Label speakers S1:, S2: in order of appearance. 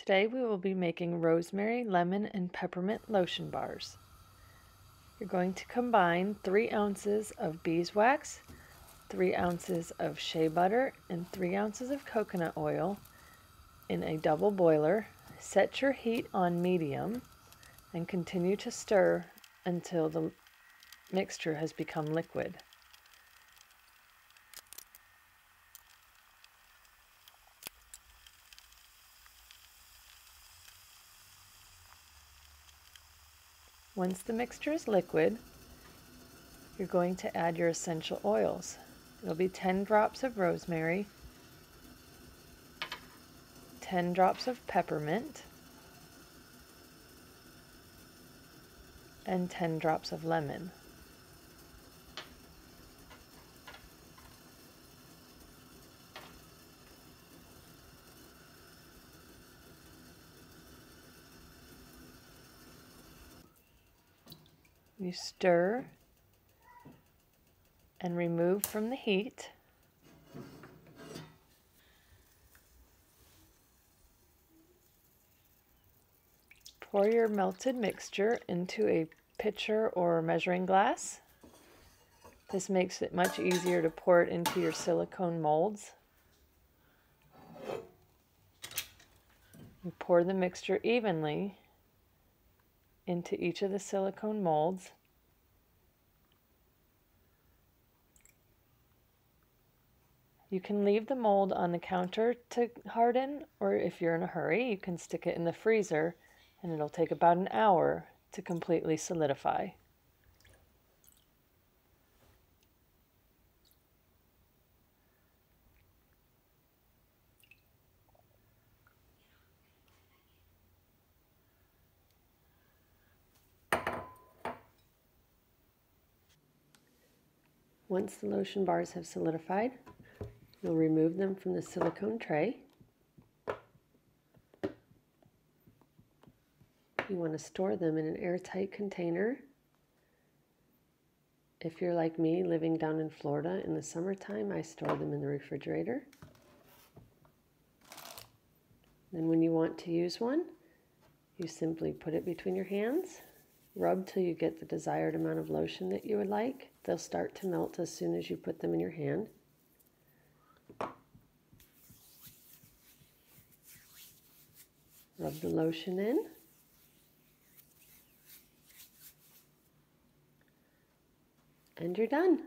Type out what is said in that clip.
S1: Today we will be making rosemary, lemon, and peppermint lotion bars. You're going to combine 3 ounces of beeswax, 3 ounces of shea butter, and 3 ounces of coconut oil in a double boiler. Set your heat on medium and continue to stir until the mixture has become liquid. Once the mixture is liquid, you're going to add your essential oils. It'll be 10 drops of rosemary, 10 drops of peppermint, and 10 drops of lemon. You stir and remove from the heat. Pour your melted mixture into a pitcher or measuring glass. This makes it much easier to pour it into your silicone molds. You pour the mixture evenly into each of the silicone molds. You can leave the mold on the counter to harden, or if you're in a hurry, you can stick it in the freezer and it'll take about an hour to completely solidify. Once the lotion bars have solidified, you'll remove them from the silicone tray. You want to store them in an airtight container. If you're like me, living down in Florida in the summertime, I store them in the refrigerator. Then when you want to use one, you simply put it between your hands, rub till you get the desired amount of lotion that you would like. They'll start to melt as soon as you put them in your hand. Rub the lotion in. And you're done.